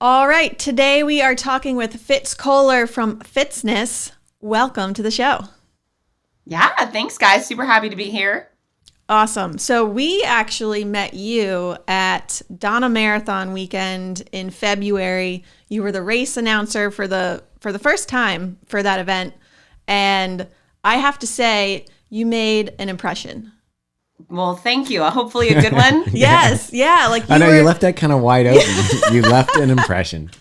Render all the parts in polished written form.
All right, today we are talking with Fitz Koehler from Fitzness. Welcome to the show. Yeah, thanks guys. Super happy to be here. Awesome. So we actually met you at Donna Marathon weekend in February. You were the race announcer for the first time for that event, and I have to say you made an impression. Well, thank you. Hopefully a good one. Yes, yeah. Like I know you left that kind of wide open. You left an impression.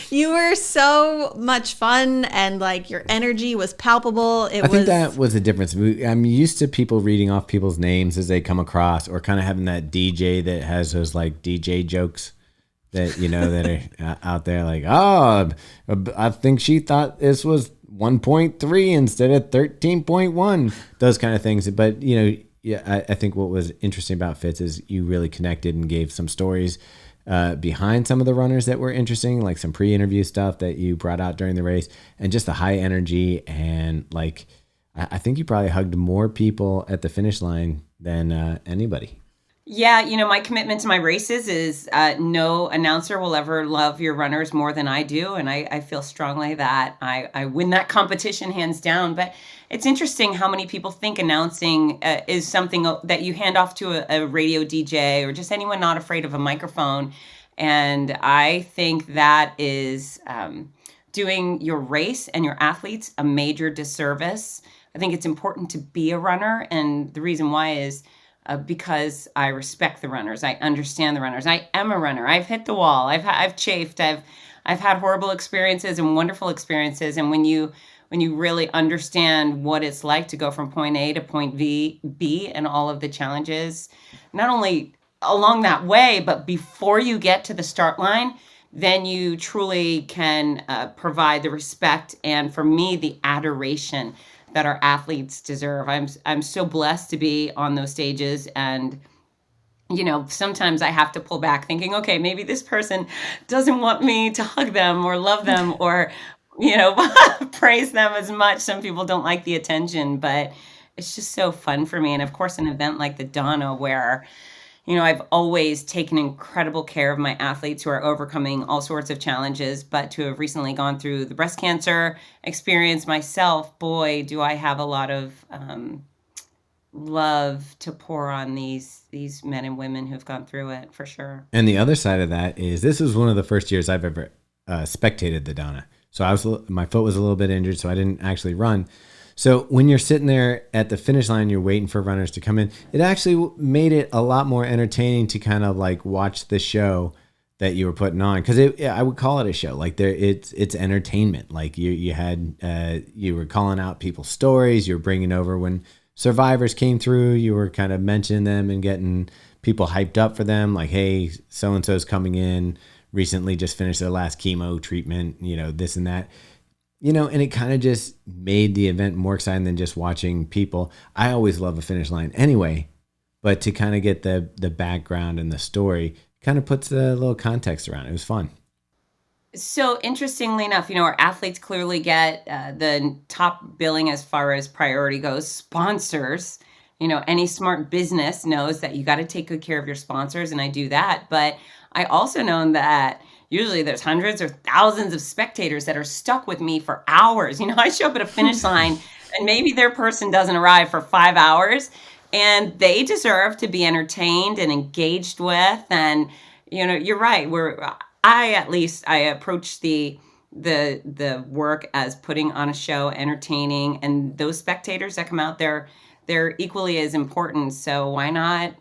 You were so much fun, and like your energy was palpable. I think that was the difference. I'm used to people reading off people's names as they come across, or kind of having that DJ that has those like DJ jokes that that are out there. Like, oh, I think she thought this was 1.3 instead of 13.1. Those kind of things. But yeah, I think what was interesting about Fitz is you really connected and gave some stories behind some of the runners that were interesting, like some pre-interview stuff that you brought out during the race, and just the high energy. And like, I think you probably hugged more people at the finish line than anybody. Yeah, my commitment to my races is no announcer will ever love your runners more than I do. And I feel strongly that I win that competition hands down. But it's interesting how many people think announcing is something that you hand off to a radio DJ or just anyone not afraid of a microphone. And I think that is doing your race and your athletes a major disservice. I think it's important to be a runner. And the reason why is because I respect the runners. I understand the runners. I am a runner. I've hit the wall. I've chafed. I've had horrible experiences and wonderful experiences. And when you really understand what it's like to go from point A to point B and all of the challenges, not only along that way, but before you get to the start line, then you truly can provide the respect and, for me, the adoration that our athletes deserve. I'm so blessed to be on those stages, and sometimes I have to pull back thinking, okay, maybe this person doesn't want me to hug them or love them or praise them as much. Some people don't like the attention, but it's just so fun for me. And of course, an event like the Donna, where I've always taken incredible care of my athletes who are overcoming all sorts of challenges, but to have recently gone through the breast cancer experience myself, boy, do I have a lot of love to pour on these men and women who've gone through it, for sure. And the other side of that is this was one of the first years I've ever spectated the Donna. So my foot was a little bit injured, so I didn't actually run. So when you're sitting there at the finish line, you're waiting for runners to come in. It actually made it a lot more entertaining to kind of like watch the show that you were putting on, because I would call it a show. Like it's entertainment. Like you were calling out people's stories. You were bringing over when survivors came through. You were kind of mentioning them and getting people hyped up for them. Like, hey, so and so's coming in. Recently, just finished their last chemo treatment. This and that. And it kind of just made the event more exciting than just watching people. I always love a finish line anyway, but to kind of get the background and the story kind of puts a little context around it. It was fun. So interestingly enough, our athletes clearly get the top billing as far as priority goes. Sponsors, any smart business knows that you got to take good care of your sponsors, and I do that. But I also know that usually there's hundreds or thousands of spectators that are stuck with me for hours. I show up at a finish line and maybe their person doesn't arrive for 5 hours, and they deserve to be entertained and engaged with. And, you're right. I approach the work as putting on a show, entertaining, and those spectators that come out there, they're equally as important. So why not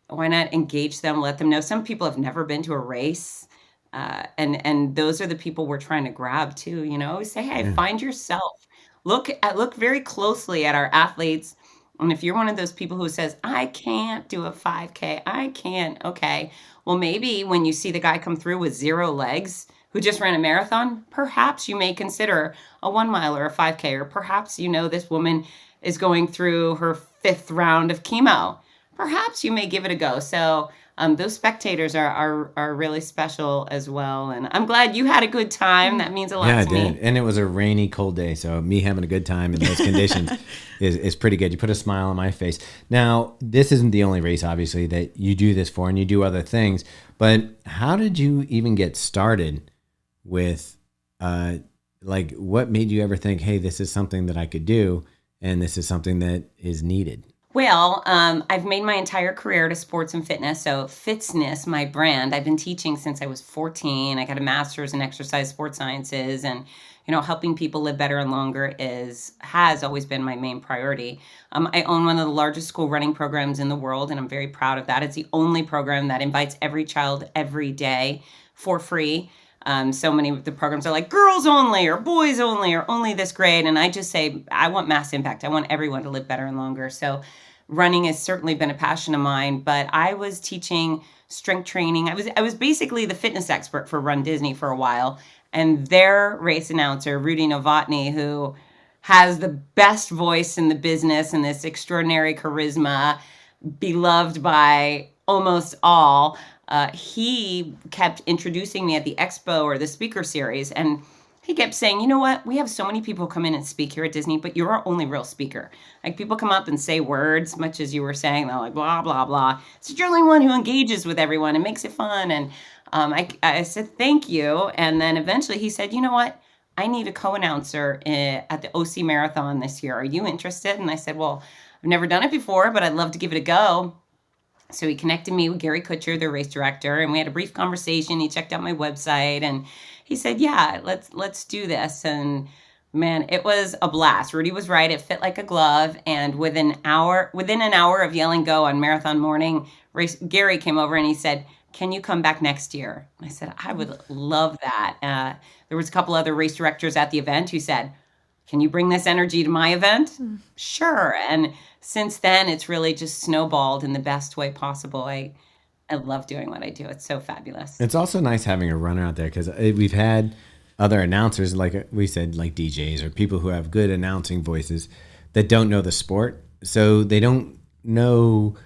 engage them, let them know. Some people have never been to a race. And those are the people we're trying to grab too. Say, hey, find yourself. Look very closely at our athletes. And if you're one of those people who says, I can't do a 5K, I can't. Okay. Well, maybe when you see the guy come through with 0 legs who just ran a marathon, perhaps you may consider a 1 mile or a 5K, or perhaps this woman is going through her 5th round of chemo. Perhaps you may give it a go. So those spectators are really special as well. And I'm glad you had a good time. That means a lot to me. Yeah, I did. And it was a rainy, cold day. So me having a good time in those conditions is pretty good. You put a smile on my face. Now, this isn't the only race, obviously, that you do this for, and you do other things. But how did you even get started with, like, what made you ever think, hey, this is something that I could do, and this is something that is needed? Well, I've made my entire career to sports and fitness. So Fitzness, my brand, I've been teaching since I was 14. I got a master's in exercise sports sciences, and helping people live better and longer has always been my main priority. I own one of the largest school running programs in the world, and I'm very proud of that. It's the only program that invites every child every day for free. So many of the programs are like girls only or boys only or only this grade. And I just say, I want mass impact. I want everyone to live better and longer. So running has certainly been a passion of mine, but I was teaching strength training. I was basically the fitness expert for Run Disney for a while. And their race announcer, Rudy Novotny, who has the best voice in the business and this extraordinary charisma, beloved by almost all, he kept introducing me at the expo or the speaker series. And he kept saying, you know what? We have so many people come in and speak here at Disney, but you're our only real speaker. Like, people come up and say words, much as you were saying, they're like, blah, blah, blah. So you're the only one who engages with everyone and makes it fun. And I said, thank you. And then eventually he said, you know what? I need a co-announcer at the Sur Marathon this year. Are you interested? And I said, well, I've never done it before, but I'd love to give it a go. So he connected me with Gary Kutcher, the race director, and we had a brief conversation. He checked out my website and he said, yeah, let's do this. And man, it was a blast. Rudy was right. It fit like a glove. And within an hour of yelling go on marathon morning, Gary came over and he said, can you come back next year? And I said, I would love that. There was a couple other race directors at the event who said, can you bring this energy to my event? Sure. And since then, it's really just snowballed in the best way possible. I love doing what I do. It's so fabulous. It's also nice having a runner out there, because we've had other announcers, like we said, like DJs or people who have good announcing voices that don't know the sport. So they don't know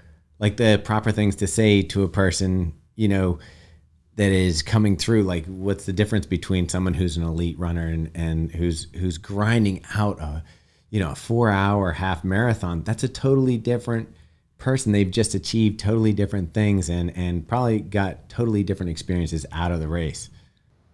like the proper things to say to a person, that is coming through. Like, what's the difference between someone who's an elite runner and who's grinding out a 4-hour half marathon? That's a totally different person. They've just achieved totally different things and probably got totally different experiences out of the race.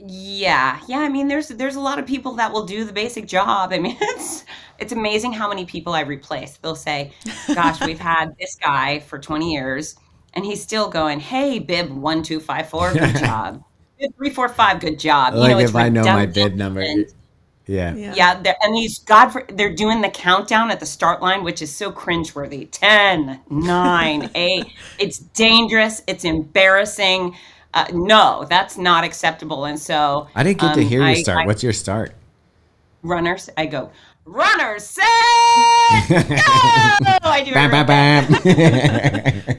Yeah. I mean, there's a lot of people that will do the basic job. I mean, it's amazing how many people I replace. They'll say, gosh, we've had this guy for 20 years and he's still going, hey, bib 1254, good job. Bib 345, good job. Like, if I know my bib number. Yeah. And they're doing the countdown at the start line, which is so cringeworthy. 10, 9, 8. It's dangerous. It's embarrassing. No, that's not acceptable. And so I didn't get to hear your start. What's your start? Runners. I go, runners, set, go! I do it. Bam.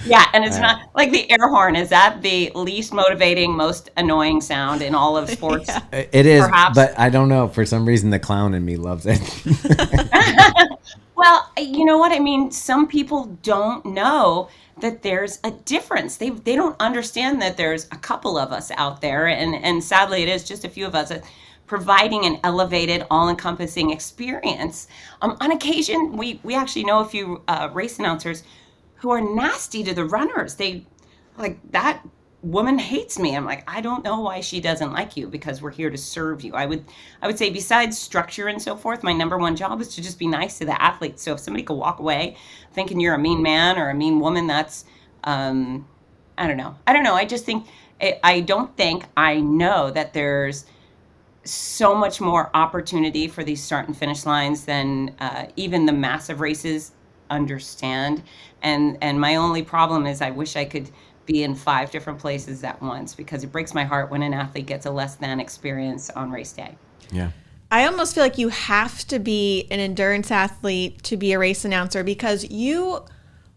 Yeah, and it's not like the air horn. Is that the least motivating, most annoying sound in all of sports? Yeah. It is, perhaps? But I don't know. For some reason, the clown in me loves it. Well, you know what I mean? Some people don't know that there's a difference. They don't understand that there's a couple of us out there, and sadly, it is just a few of us providing an elevated, all-encompassing experience. On occasion, we actually know a few race announcers who are nasty to the runners. They like, that woman hates me. I'm like, I don't know why she doesn't like you, because we're here to serve you. I would say, besides structure and so forth, my number one job is to just be nice to the athletes. So if somebody could walk away thinking you're a mean man or a mean woman, that's I don't know. I just think I know that there's so much more opportunity for these start and finish lines than even the massive races understand. And my only problem is I wish I could be in 5 different places at once, because it breaks my heart when an athlete gets a less than experience on race day. Yeah. I almost feel like you have to be an endurance athlete to be a race announcer, because you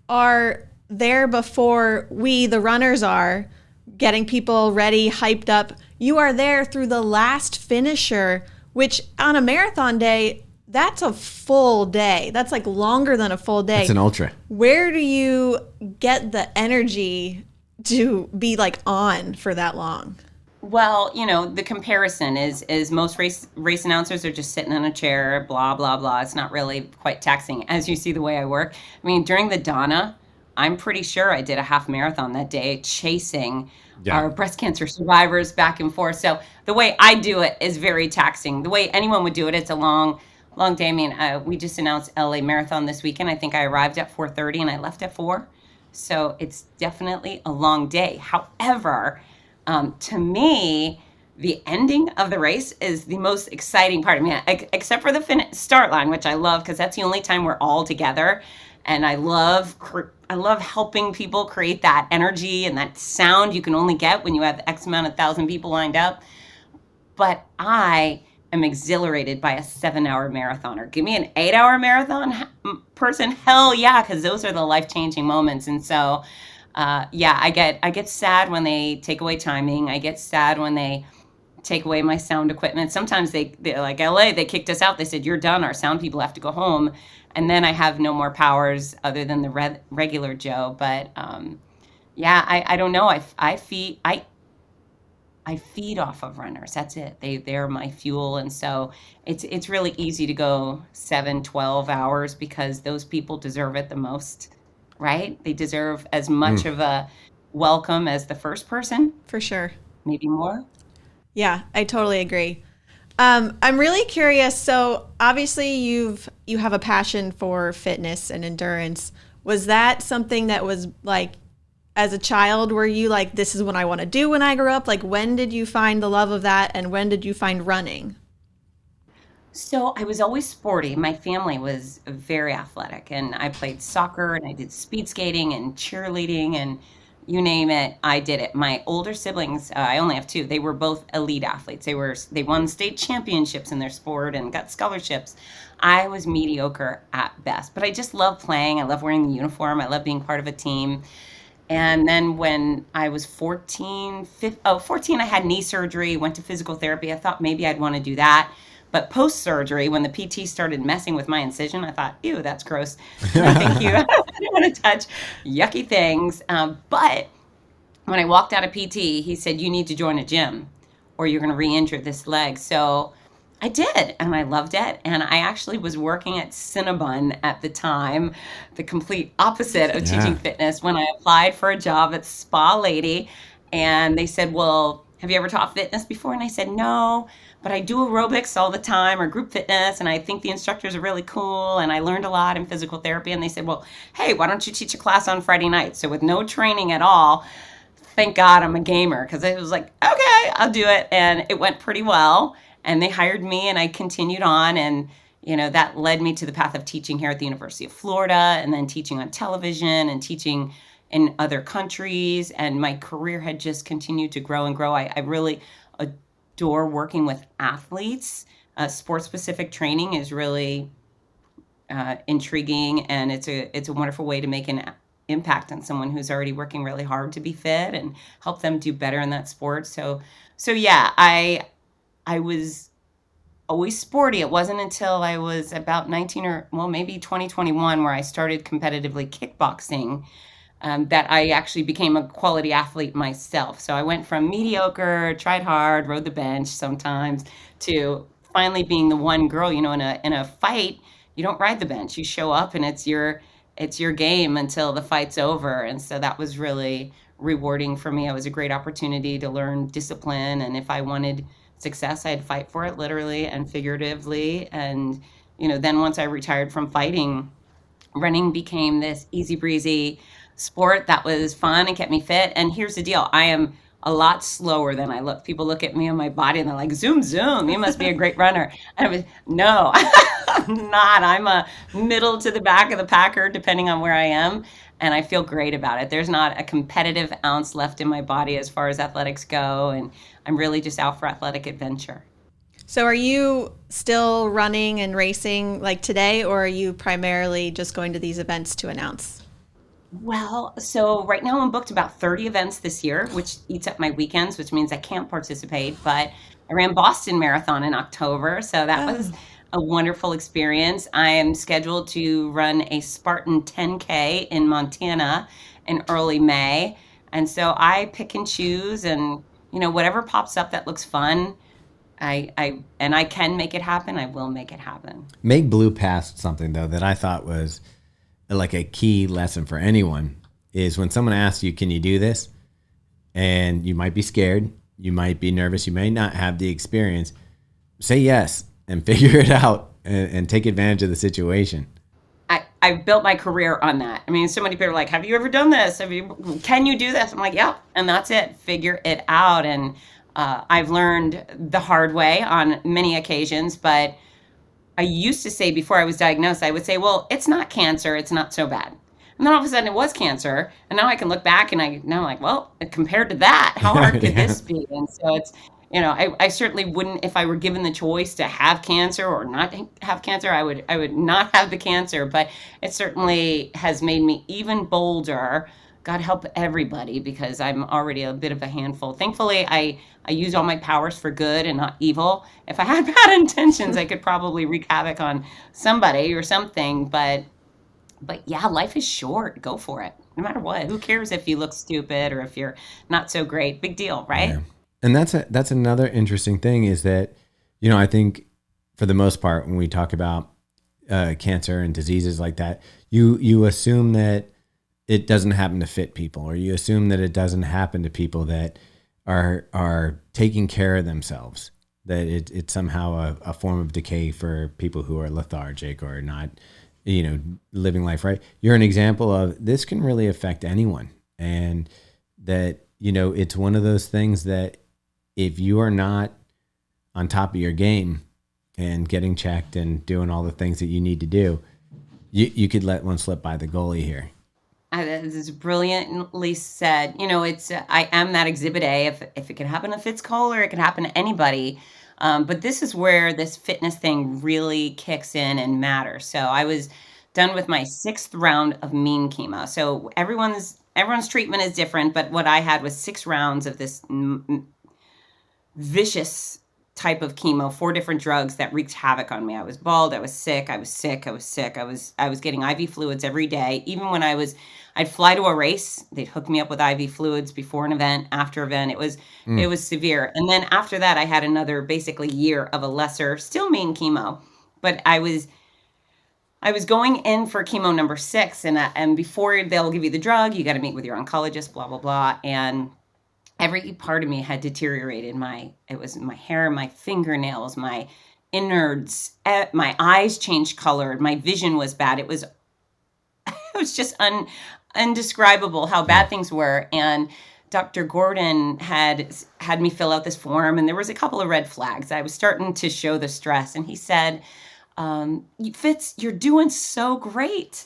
are there before we, the runners, are getting people ready, hyped up. You are there through the last finisher, which on a marathon day, that's a full day. That's like longer than a full day. It's an ultra. Where do you get the energy to be like on for that long? Well, the comparison is most race announcers are just sitting in a chair, blah, blah, blah. It's not really quite taxing, as you see the way I work. I mean, during the Donna, I'm pretty sure I did a half marathon that day chasing Yeah. our breast cancer survivors back and forth. So the way I do it is very taxing. The way anyone would do it, it's a long day. I mean, we just announced LA Marathon this weekend. I think I arrived at 4:30 and I left at 4. So it's definitely a long day. However, to me, the ending of the race is the most exciting part. I mean, except for the start line, which I love because that's the only time we're all together, and I love helping people create that energy and that sound you can only get when you have X amount of thousand people lined up. But I am exhilarated by a 7-hour marathoner. Give me an 8-hour marathon person, hell yeah, because those are the life-changing moments. And so, yeah, I get sad when they take away timing. I get sad when they take away my sound equipment. Sometimes they're like LA, they kicked us out. They said, you're done. Our sound people have to go home. And then I have no more powers other than the regular Joe. But yeah, I don't know. I feed off of runners. That's it. They're my fuel. And so it's really easy to go 7, 12 hours because those people deserve it the most, right? They deserve as much of a welcome as the first person, For sure. maybe more. Yeah, I totally agree. I'm really curious. So obviously you have a passion for fitness and endurance. Was that something that was like, as a child, were you like, this is what I want to do when I grow up? Like, when did you find the love of that, and when did you find running? So I was always sporty. My family was very athletic, and I played soccer and I did speed skating and cheerleading and you name it, I did it. My older siblings, I only have 2. They were both elite athletes. They won state championships in their sport and got scholarships. I was mediocre at best, but I just love playing. I love wearing the uniform. I love being part of a team. And then when I was 14, I had knee surgery, went to physical therapy. I thought maybe I'd want to do that. But post-surgery, when the PT started messing with my incision, I thought, ew, that's gross. No, thank you. I didn't want to touch yucky things. But when I walked out of PT, he said, you need to join a gym or you're going to re-injure this leg. So I did, and I loved it. And I actually was working at Cinnabon at the time, the complete opposite of teaching fitness, when I applied for a job at Spa Lady. And they said, well, have you ever taught fitness before? And I said, no, but I do aerobics all the time or group fitness. And I think the instructors are really cool. And I learned a lot in physical therapy. And they said, well, hey, why don't you teach a class on Friday night? So with no training at all, thank God I'm a gamer, because I was like, okay, I'll do it. And it went pretty well. And they hired me and I continued on. And, you know, that led me to the path of teaching here at the University of Florida and then teaching on television and teaching in other countries. And my career had just continued to grow and grow. I really adore working with athletes. Sport-specific training is really intriguing, and it's a wonderful way to make an impact on someone who's already working really hard to be fit and help them do better in that sport. So yeah, I was always sporty. It wasn't until I was about 19 or, well, maybe 2021 where I started competitively kickboxing that I actually became a quality athlete myself. So I went from mediocre, tried hard, rode the bench sometimes, to finally being the one girl. You know, in a fight, you don't ride the bench. You show up and it's your game until the fight's over. And so that was really rewarding for me. It was a great opportunity to learn discipline. And if I wanted success, I'd fight for it literally and figuratively. And, you know, then once I retired from fighting, running became this easy breezy sport that was fun and kept me fit. And here's the deal. I am a lot slower than I look. People look at me and my body and they're like, zoom, zoom, you must be a great runner. And I was, no, I'm not. I'm a middle to the back of the packer, depending on where I am. And I feel great about it. There's not a competitive ounce left in my body as far as athletics go. And I'm really just out for athletic adventure. So are you still running and racing like today, or are you primarily just going to these events to announce? Well, so right now I'm booked about 30 events this year, which eats up my weekends, which means I can't participate. But I ran Boston Marathon in October, so that was a wonderful experience. I am scheduled to run a Spartan 10K in Montana in early May. And so I pick and choose, and you know, whatever pops up that looks fun, I can make it happen, I will make it happen. Meg blew past something though that I thought was like a key lesson for anyone is when someone asks you, can you do this? And you might be scared, you might be nervous, you may not have the experience. Say yes and figure it out and take advantage of the situation. I built my career on that. I mean, so many people are like, have you ever done this? Can you do this? I'm like, yeah. And that's it. Figure it out. And I've learned the hard way on many occasions, but I used to say before I was diagnosed, I would say, well, it's not cancer. It's not so bad. And then all of a sudden it was cancer. And now I can look back and now I'm like, well, compared to that, how hard could this be? And so it's, I certainly wouldn't, if I were given the choice to have cancer or not have cancer, I would not have the cancer, but it certainly has made me even bolder. God help everybody, because I'm already a bit of a handful. Thankfully, I use all my powers for good and not evil. If I had bad intentions, I could probably wreak havoc on somebody or something, but yeah, life is short. Go for it. No matter what. Who cares if you look stupid or if you're not so great? Big deal, right? Yeah. And that's another interesting thing is that, I think for the most part, when we talk about cancer and diseases like that, you assume that it doesn't happen to fit people, or you assume that it doesn't happen to people that are taking care of themselves, that it's somehow a form of decay for people who are lethargic or not, living life right. You're an example of this can really affect anyone. And that, it's one of those things that if you are not on top of your game and getting checked and doing all the things that you need to do, you could let one slip by the goalie here. This is brilliantly said. I am that exhibit A. If it could happen to Fitz Koehler, it could happen to anybody. But this is where this fitness thing really kicks in and matters. So I was done with my 6th round of mean chemo. So everyone's treatment is different, but what I had was 6 rounds of this vicious type of chemo, 4 different drugs that wreaked havoc on me. I was bald. I was sick. I was getting IV fluids every day. Even when I'd fly to a race, they'd hook me up with IV fluids before an event, after event. It was severe. And then after that, I had another basically year of a lesser, still mean chemo. But I was going in for chemo number 6, and before they'll give you the drug, you got to meet with your oncologist, blah, blah, blah. And every part of me had deteriorated. It was my hair, my fingernails, my innards, my eyes changed color. My vision was bad. It was just indescribable how bad things were. And Dr. Gordon had me fill out this form, and there was a couple of red flags. I was starting to show the stress, and he said, Fitz, you're doing so great.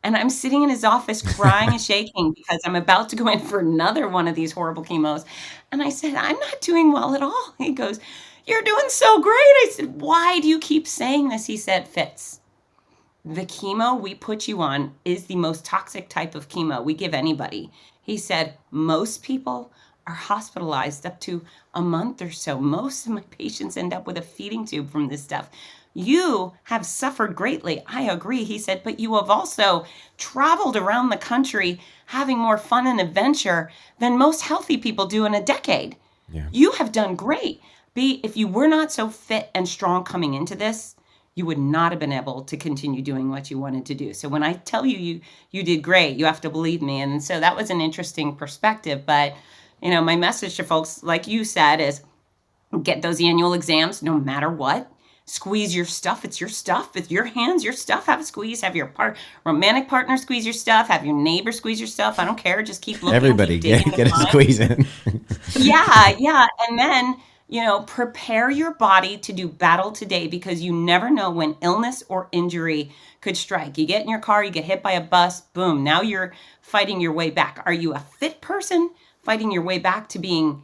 And I'm sitting in his office crying and shaking because I'm about to go in for another one of these horrible chemos. And I said, I'm not doing well at all. He goes, you're doing so great. I said, why do you keep saying this? He said, Fitz, the chemo we put you on is the most toxic type of chemo we give anybody. He said, most people are hospitalized up to a month or so. Most of my patients end up with a feeding tube from this stuff. You have suffered greatly. I agree. He said, but you have also traveled around the country having more fun and adventure than most healthy people do in a decade. Yeah. You have done great. If you were not so fit and strong coming into this, you would not have been able to continue doing what you wanted to do. So when I tell you did great, you have to believe me. And so that was an interesting perspective. But, my message to folks, like you said, is get those annual exams no matter what. Squeeze your stuff. It's your stuff. It's your hands, your stuff. Have a squeeze. Have your romantic partner squeeze your stuff. Have your neighbor squeeze your stuff. I don't care. Just keep looking. Everybody get a squeeze in. Yeah. And then, prepare your body to do battle today, because you never know when illness or injury could strike. You get in your car, you get hit by a bus, boom. Now you're fighting your way back. Are you a fit person fighting your way back to being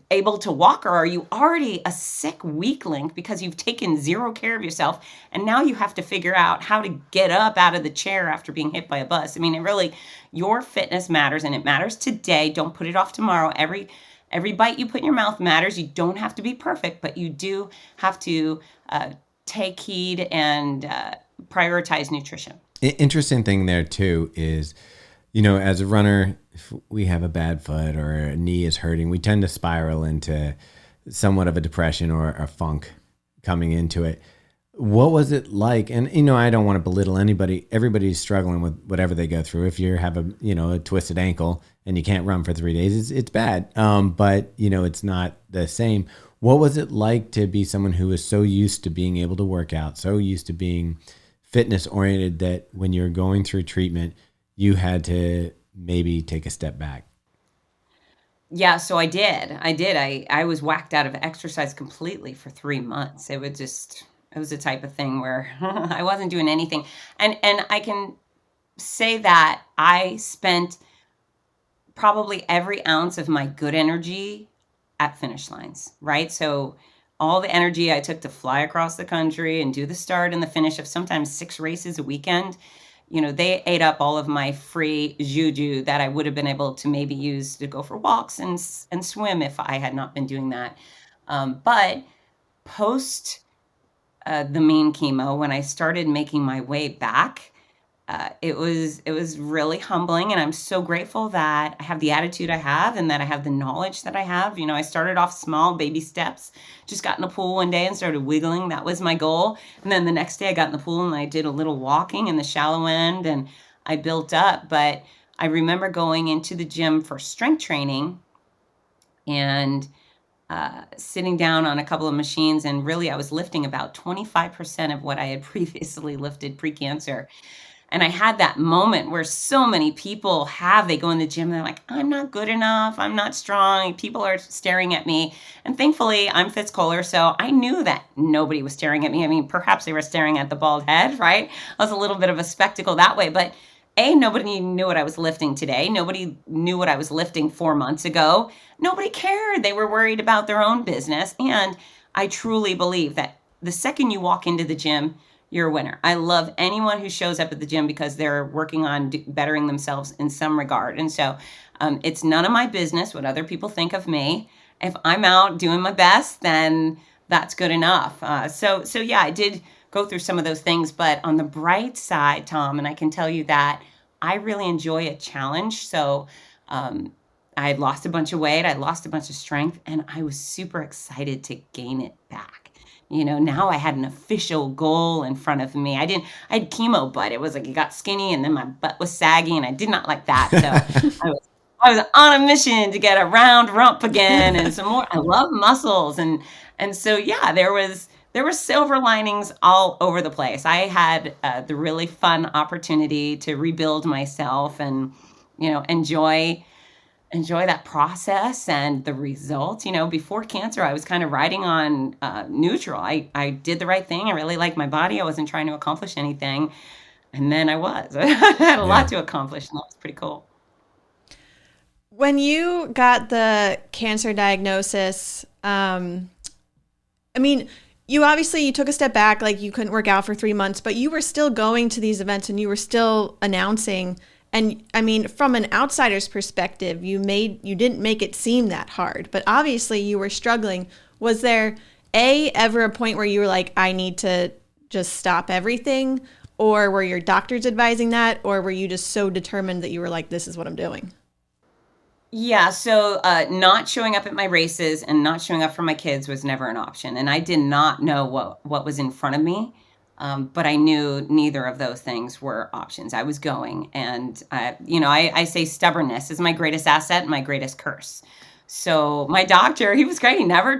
able to walk, or are you already a sick weakling because you've taken zero care of yourself, and now you have to figure out how to get up out of the chair after being hit by a bus? I mean, your fitness matters, and it matters today. Don't put it off tomorrow. Every bite you put in your mouth matters. You don't have to be perfect, but you do have to take heed and prioritize nutrition. Interesting thing there too is, as a runner, if we have a bad foot or a knee is hurting, we tend to spiral into somewhat of a depression or a funk coming into it. What was it like? And I don't want to belittle anybody. Everybody's struggling with whatever they go through. If you have a twisted ankle and you can't run for 3 days, it's bad. But it's not the same. What was it like to be someone who was so used to being able to work out, so used to being fitness oriented, that when you're going through treatment, you had to maybe take a step back? Yeah, so I did. I was whacked out of exercise completely for 3 months. It was the type of thing where I wasn't doing anything. And I can say that I spent probably every ounce of my good energy at finish lines, right? So all the energy I took to fly across the country and do the start and the finish of sometimes 6 races a weekend, they ate up all of my free juju that I would have been able to maybe use to go for walks and swim if I had not been doing that. But post the main chemo, when I started making my way back, it was really humbling, and I'm so grateful that I have the attitude I have and that I have the knowledge that I have. I started off small, baby steps. Just got in the pool one day and started wiggling. That was my goal. And then the next day I got in the pool and I did a little walking in the shallow end, and I built up. But I remember going into the gym for strength training and sitting down on a couple of machines, and really I was lifting about 25% of what I had previously lifted pre-cancer. And I had that moment where so many people they go in the gym and they're like, I'm not good enough. I'm not strong. People are staring at me. And thankfully, I'm Fitz Koehler, so I knew that nobody was staring at me. I mean, perhaps they were staring at the bald head, right? I was a little bit of a spectacle that way. But nobody knew what I was lifting today. Nobody knew what I was lifting 4 months ago. Nobody cared. They were worried about their own business. And I truly believe that the second you walk into the gym, you're a winner. I love anyone who shows up at the gym because they're working on bettering themselves in some regard. And so it's none of my business what other people think of me. If I'm out doing my best, then that's good enough. So yeah, I did go through some of those things. But on the bright side, Tom, and I can tell you that I really enjoy a challenge. So I had lost a bunch of weight. I lost a bunch of strength, and I was super excited to gain it back. Now I had an official goal in front of me. I had chemo butt. It was like it got skinny and then my butt was saggy, and I did not like that. So I was on a mission to get a round rump again and some more. I love muscles. And so, yeah, there were silver linings all over the place. I had the really fun opportunity to rebuild myself and, enjoy that process and the result. Before cancer, I was kind of riding on neutral. I did the right thing. I really liked my body. I wasn't trying to accomplish anything. And then I was. I had a lot to accomplish, and that was pretty cool. When you got the cancer diagnosis, you took a step back, like you couldn't work out for 3 months, but you were still going to these events and you were still announcing. And from an outsider's perspective, you didn't make it seem that hard, but obviously you were struggling. Was there ever a point where you were like, I need to just stop everything? Or were your doctors advising that? Or were you just so determined that you were like, this is what I'm doing? Yeah, so not showing up at my races and not showing up for my kids was never an option. And I did not know what was in front of me. But I knew neither of those things were options. I was going. And, I say stubbornness is my greatest asset and my greatest curse. So my doctor, he was great. He never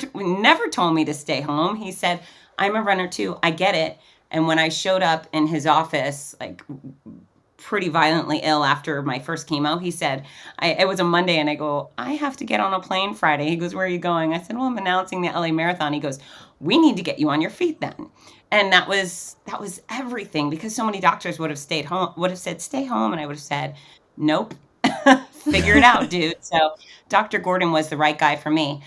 told me to stay home. He said, I'm a runner too. I get it. And when I showed up in his office, like pretty violently ill after my first chemo, he said, it was a Monday, and I go, I have to get on a plane Friday. He goes, where are you going? I said, well, I'm announcing the LA Marathon. He goes, we need to get you on your feet then. And that was everything, because so many doctors would have said, stay home. And I would have said, nope, figure it out, dude. So Dr. Gordon was the right guy for me.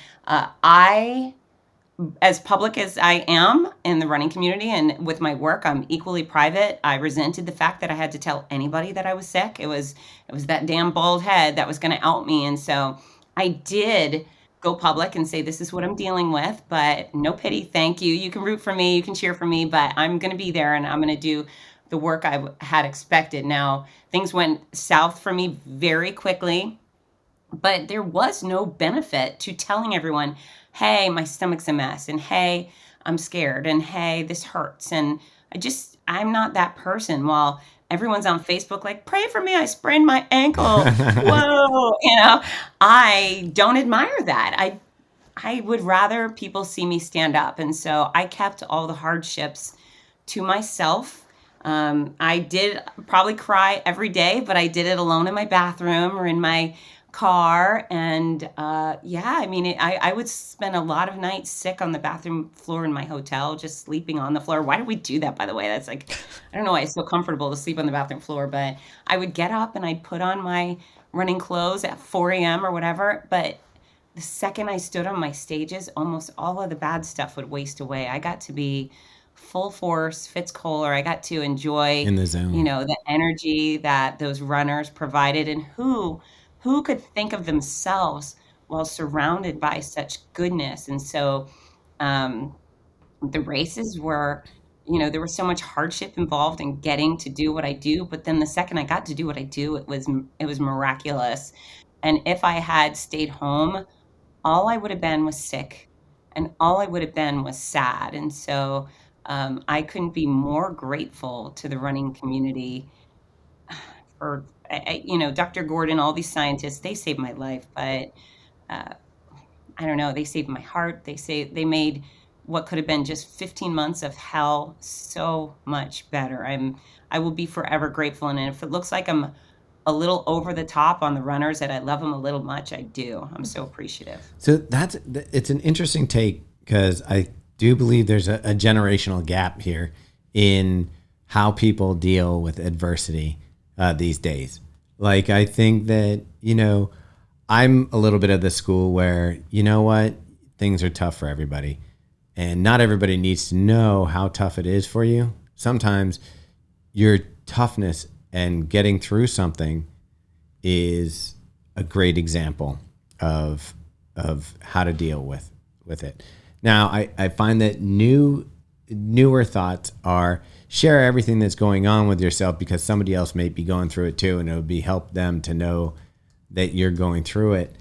As public as I am in the running community and with my work, I'm equally private. I resented the fact that I had to tell anybody that I was sick. It was that damn bald head that was going to out me. And so I did go public and say, this is what I'm dealing with, but no pity. Thank you. You can root for me. You can cheer for me, but I'm going to be there and I'm going to do the work I had expected. Now, things went south for me very quickly, but there was no benefit to telling everyone, hey, my stomach's a mess, and hey, I'm scared, and hey, this hurts. And I'm not that person. While everyone's on Facebook like, pray for me, I sprained my ankle. Whoa, I don't admire that. I would rather people see me stand up. And so I kept all the hardships to myself. I did probably cry every day, but I did it alone in my bathroom or in my car. And I would spend a lot of nights sick on the bathroom floor in my hotel, just sleeping on the floor. Why do we do that, by the way? That's like, I don't know why it's so comfortable to sleep on the bathroom floor, but I would get up and I'd put on my running clothes at 4 a.m. or whatever. But the second I stood on my stages, almost all of the bad stuff would waste away. I got to be full force Fitz Koehler. I got to enjoy In the zone. the energy that those runners provided, and who could think of themselves while surrounded by such goodness. And so the races were, there was so much hardship involved in getting to do what I do, but then the second I got to do what I do, it was miraculous. And if I had stayed home, all I would have been was sick, and all I would have been was sad. And so I couldn't be more grateful to the running community for, Dr. Gordon, all these scientists, they saved my life, but I don't know, they saved my heart. They made what could have been just 15 months of hell so much better. I will be forever grateful. And if it looks like I'm a little over the top on the runners, that I love them a little much, I do. I'm so appreciative. So it's an interesting take, because I do believe there's a generational gap here in how people deal with adversity these days. Like, I think that, I'm a little bit of the school where, things are tough for everybody, and not everybody needs to know how tough it is for you. Sometimes your toughness and getting through something is a great example of how to deal with it. Now, I find that newer thoughts are share everything that's going on with yourself, because somebody else may be going through it too, and it would be help them to know that you're going through it.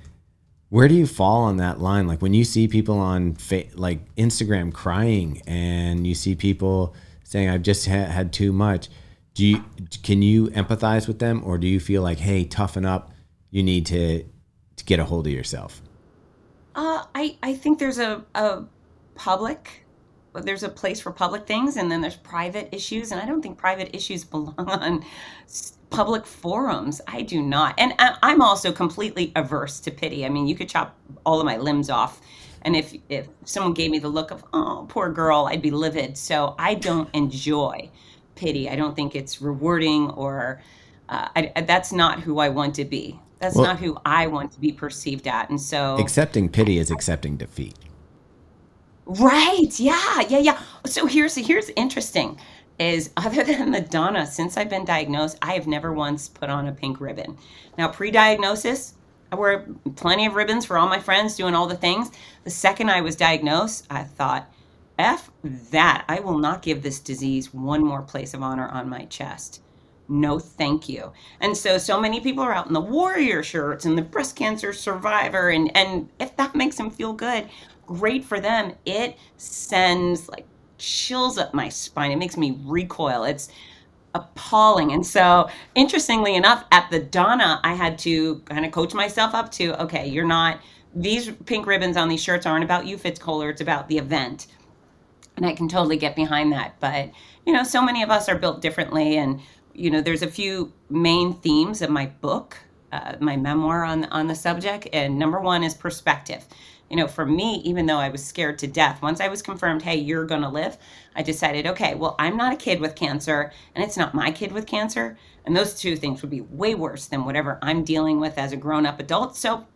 Where do you fall on that line? Like, when you see people on like Instagram crying, and you see people saying, I've just had too much, can you empathize with them, or do you feel like, hey, toughen up, you need to get a hold of yourself? I think there's a place for public things, and then there's private issues, and I don't think private issues belong on public forums. I do not. And I'm also completely averse to pity. I mean, you could chop all of my limbs off, and if someone gave me the look of, oh, poor girl, I'd be livid. So I don't enjoy pity. I don't think it's rewarding, or that's not who I want to be. That's not who I want to be perceived at. And so accepting pity is accepting defeat. Right. Yeah. So here's interesting is, other than the Donna, since I've been diagnosed, I have never once put on a pink ribbon. Now, pre-diagnosis, I wore plenty of ribbons for all my friends, doing all the things. The second I was diagnosed, I thought, F that. I will not give this disease one more place of honor on my chest. No, thank you. And so many people are out in the warrior shirts and the breast cancer survivor. And if that makes them feel good, great for them. It sends like chills up my spine. It makes me recoil. It's appalling. And so, interestingly enough, at the Donna, I had to kind of coach myself up to, okay, these pink ribbons on these shirts aren't about you, Fitz Koehler. It's about the event. And I can totally get behind that. But, so many of us are built differently. And, there's a few main themes of my book, my memoir on the subject. And number one is perspective. For me, even though I was scared to death, once I was confirmed, hey, you're going to live, I decided, okay, well, I'm not a kid with cancer, and it's not my kid with cancer. And those two things would be way worse than whatever I'm dealing with as a grown-up adult. So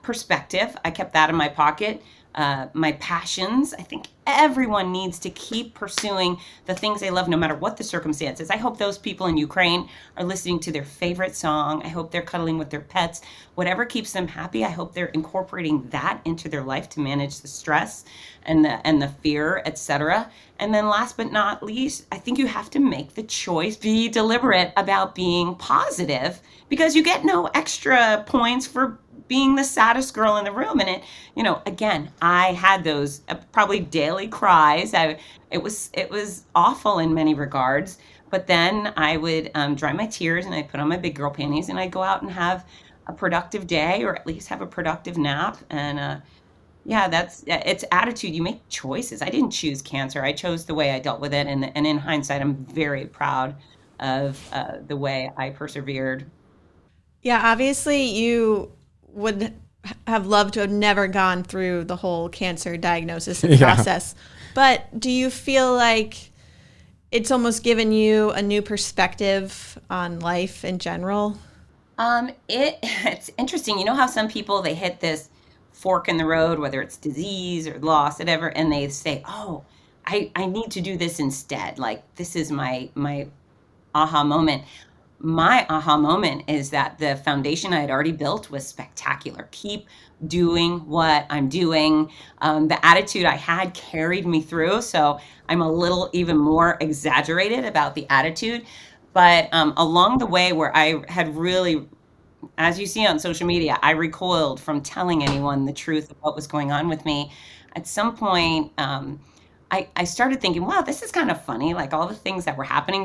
perspective, I kept that in my pocket. My passions, I think everyone needs to keep pursuing the things they love, no matter what the circumstances. I hope those people in Ukraine are listening to their favorite song. I hope they're cuddling with their pets. Whatever keeps them happy, I hope they're incorporating that into their life to manage the stress and the fear, etc. And then last but not least, I think you have to make the choice, be deliberate about being positive, because you get no extra points for being the saddest girl in the room. And it, again, I had those probably daily cries. It was awful in many regards. But then I would dry my tears and I'd put on my big girl panties and I'd go out and have a productive day, or at least have a productive nap. And yeah, it's attitude. You make choices. I didn't choose cancer. I chose the way I dealt with it. And in hindsight, I'm very proud of the way I persevered. Yeah, obviously you would have loved to have never gone through the whole cancer diagnosis and process. But do you feel like it's almost given you a new perspective on life in general? It's interesting. You know how some people, they hit this fork in the road, whether it's disease or loss, whatever, and they say, "Oh, I need to do this instead. Like this is my aha moment." My aha moment is that the foundation I had already built was spectacular. Keep doing what I'm doing. The attitude I had carried me through. So I'm a little even more exaggerated about the attitude. But along the way, where I had really, as you see on social media, I recoiled from telling anyone the truth of what was going on with me. At some point, I started thinking, wow, this is kind of funny. Like all the things that were happening,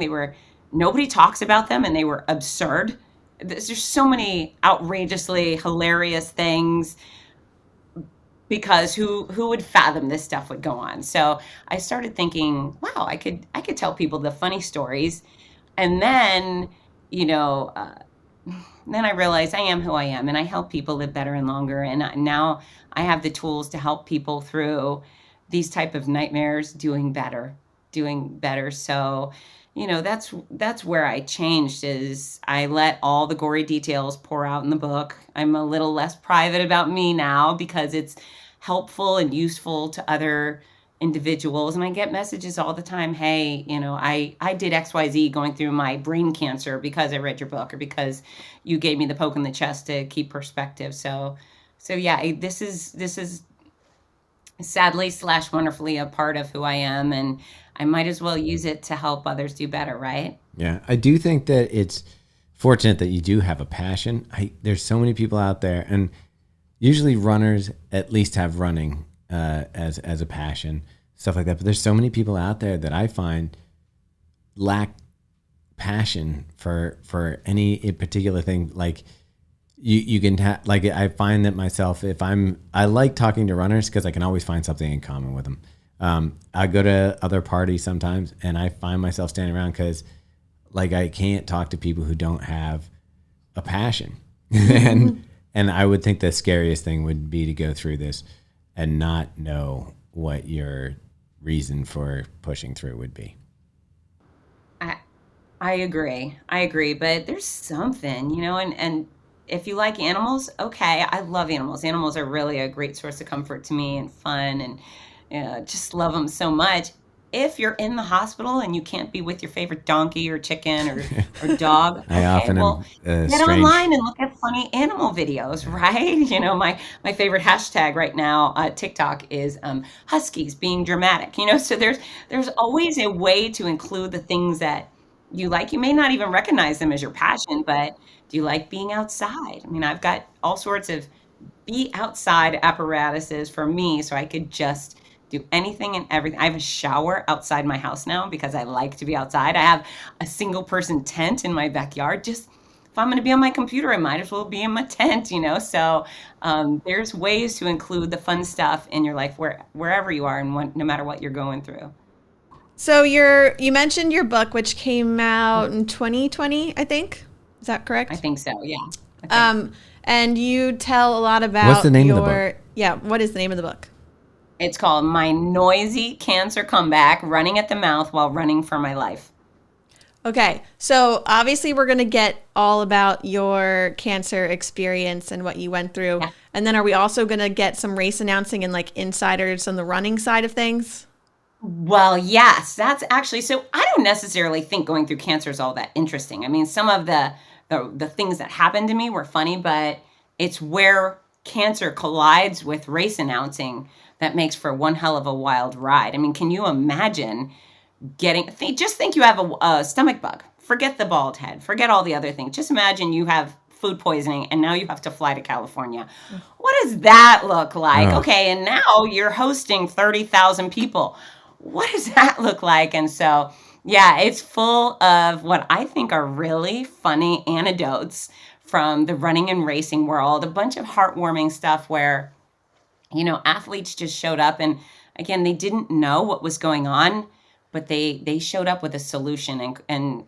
nobody talks about them and they were absurd. There's just so many outrageously hilarious things, because who would fathom this stuff would go on? So I started thinking, wow, I could tell people the funny stories. And then, you know, then I realized I am who I am and I help people live better and longer. And now I have the tools to help people through these type of nightmares doing better. So, that's where I changed, is I let all the gory details pour out in the book. I'm a little less private about me now because it's helpful and useful to other individuals. And I get messages all the time, hey, I did XYZ going through my brain cancer because I read your book, or because you gave me the poke in the chest to keep perspective. So yeah, this is sadly / wonderfully a part of who I am, and I might as well use it to help others do better, right? Yeah, I do think that it's fortunate that you do have a passion. There's so many people out there, and usually runners at least have running as a passion, stuff like that. But there's so many people out there that I find lack passion for any particular thing. Like you can like I find that myself, I like talking to runners because I can always find something in common with them. I go to other parties sometimes and I find myself standing around because like I can't talk to people who don't have a passion. and I would think the scariest thing would be to go through this and not know what your reason for pushing through would be. I agree. But there's something, and if you like animals, okay, I love animals. Animals are really a great source of comfort to me and fun, and just love them so much. If you're in the hospital and you can't be with your favorite donkey or chicken or dog, I often get strange. online and look at funny animal videos, right? My favorite hashtag right now, TikTok, is huskies being dramatic. So there's always a way to include the things that you like. You may not even recognize them as your passion, but do you like being outside? I mean, I've got all sorts of be outside apparatuses for me, so I could just do anything and everything. I have a shower outside my house now because I like to be outside. I have a single person tent in my backyard. Just if I'm going to be on my computer, I might as well be in my tent, So there's ways to include the fun stuff in your life wherever you are, and no matter what you're going through. So you mentioned your book, which came out in 2020, I think. Is that correct? I think so. Yeah. And you tell a lot about What's the name of the book? Yeah. What is the name of the book? It's called My Noisy Cancer Comeback: Running at the Mouth While Running for My Life. Okay. So obviously we're going to get all about your cancer experience and what you went through. Yeah. And then are we also going to get some race announcing and like insiders on the running side of things? Well, yes, that's actually, so I don't necessarily think going through cancer is all that interesting. I mean, some of the things that happened to me were funny, but it's where cancer collides with race announcing that makes for one hell of a wild ride. I mean, can you imagine just think you have a stomach bug. Forget the bald head. Forget all the other things. Just imagine you have food poisoning, and now you have to fly to California. What does that look like? Oh. Okay, and now you're hosting 30,000 people. What does that look like? And so, yeah, it's full of what I think are really funny anecdotes from the running and racing world, a bunch of heartwarming stuff where, athletes just showed up, and again, they didn't know what was going on, but they showed up with a solution, and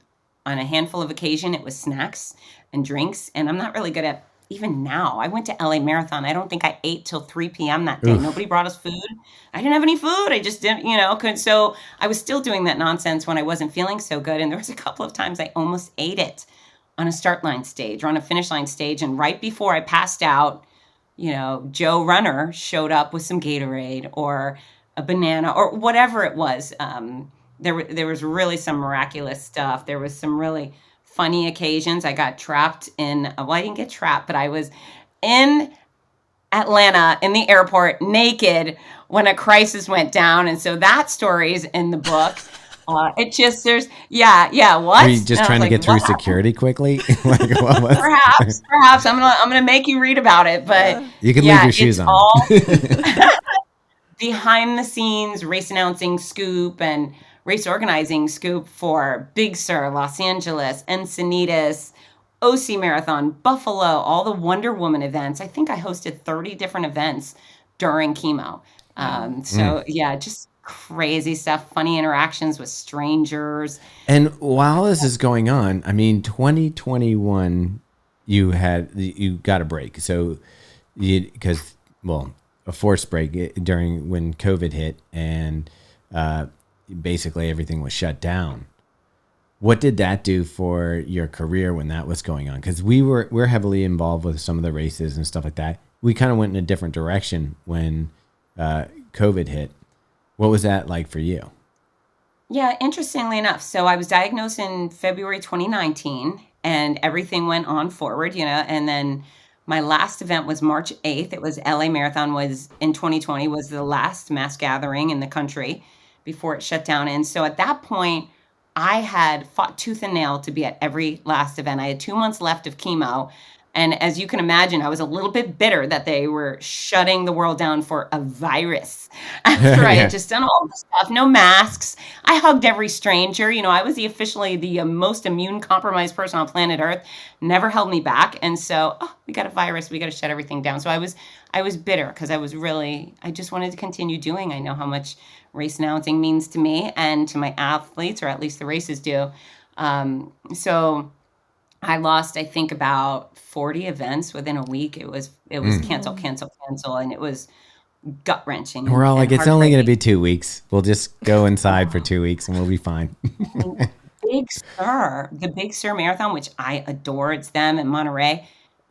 on a handful of occasions, it was snacks and drinks. And I'm not really good at, even now, I went to LA Marathon. I don't think I ate till 3 p.m. that day. Oof. Nobody brought us food. I didn't have any food. I just didn't, couldn't. So I was still doing that nonsense when I wasn't feeling so good. And there was a couple of times I almost ate it on a start line stage or on a finish line stage. And right before I passed out, Joe Runner showed up with some Gatorade or a banana or whatever it was. There was really some miraculous stuff. There was some really funny occasions. I got trapped well, I didn't get trapped, but I was in Atlanta in the airport naked when a crisis went down. And so that story is in the book. What? Were you just trying to get through security quickly? Like, what was Perhaps. I'm gonna make you read about it, but you can leave your shoes on. All behind the scenes race announcing scoop and race organizing scoop for Big Sur, Los Angeles, Encinitas, Sur Marathon, Buffalo, all the Wonder Woman events. I think I hosted 30 different events during chemo. Just crazy stuff, funny interactions with strangers. And while this is going on, 2021, you got a break. So a forced break during when COVID hit, and basically everything was shut down. What did that do for your career when that was going on? Because we're heavily involved with some of the races and stuff like that. We kind of went in a different direction when COVID hit. What was that like for you? Yeah, interestingly enough. So I was diagnosed in February 2019, and everything went on forward, and then my last event was March 8th. It was LA Marathon was in 2020, was the last mass gathering in the country before it shut down. And so at that point, I had fought tooth and nail to be at every last event. I had 2 months left of chemo. And as you can imagine, I was a little bit bitter that they were shutting the world down for a virus after I had just done all the stuff. No masks. I hugged every stranger. I was officially the most immune compromised person on planet Earth. Never held me back. And so, we got a virus. We got to shut everything down. So I was bitter because I just wanted to continue doing. I know how much race announcing means to me and to my athletes, or at least the races do. So I lost, I think, about 40 events within a week. It was cancel, and it was gut wrenching. We're all like, it's only going to be 2 weeks. We'll just go inside for 2 weeks and we'll be fine. The Big Sur Marathon, which I adore, it's them in Monterey.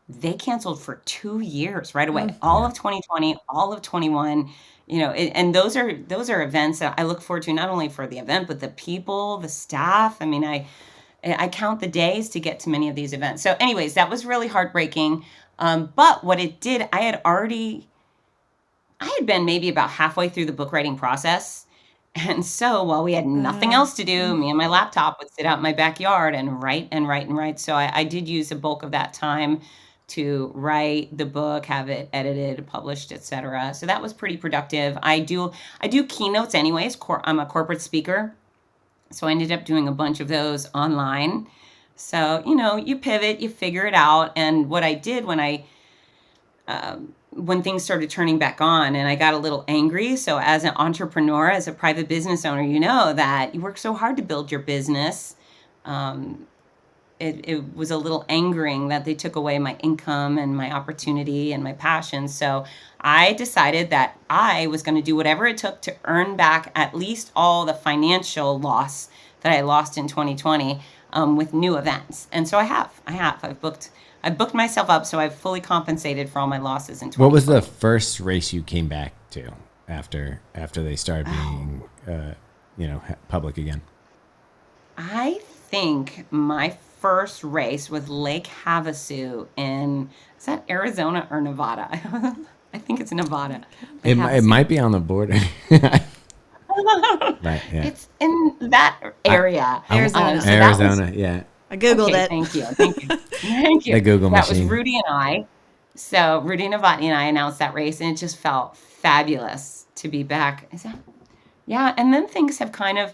They canceled for 2 years right away. All of 2020, all of 21. And those are events that I look forward to, not only for the event, but the people, the staff. I count the days to get to many of these events. So anyways, that was really heartbreaking. But what it did, I had been maybe about halfway through the book writing process. And so while we had nothing else to do, me and my laptop would sit out in my backyard and write and write and write. So I did use a bulk of that time to write the book, have it edited, published, etc. So that was pretty productive. I do keynotes anyways. I'm a corporate speaker. So I ended up doing a bunch of those online. So, you pivot, you figure it out. And what I did when things started turning back on, and I got a little angry. So as an entrepreneur, as a private business owner, you know that you work so hard to build your business. It was a little angering that they took away my income and my opportunity and my passion. So I decided that I was going to do whatever it took to earn back at least all the financial loss that I lost in 2020 with new events. And so I have. I've booked myself up, so I've fully compensated for all my losses in 2020. What was the first race you came back to after they started being public again? I think my first race with Lake Havasu is that Arizona or Nevada? I think it's Nevada. It might be on the border. Right, yeah. It's in that area. Arizona. Arizona, yeah. I Googled Okay, it. thank you. Thank you. Thank you. The Google That was machine. Rudy and I. So Rudy Novotny and I announced that race, and it just felt fabulous to be back. Yeah, and then things have kind of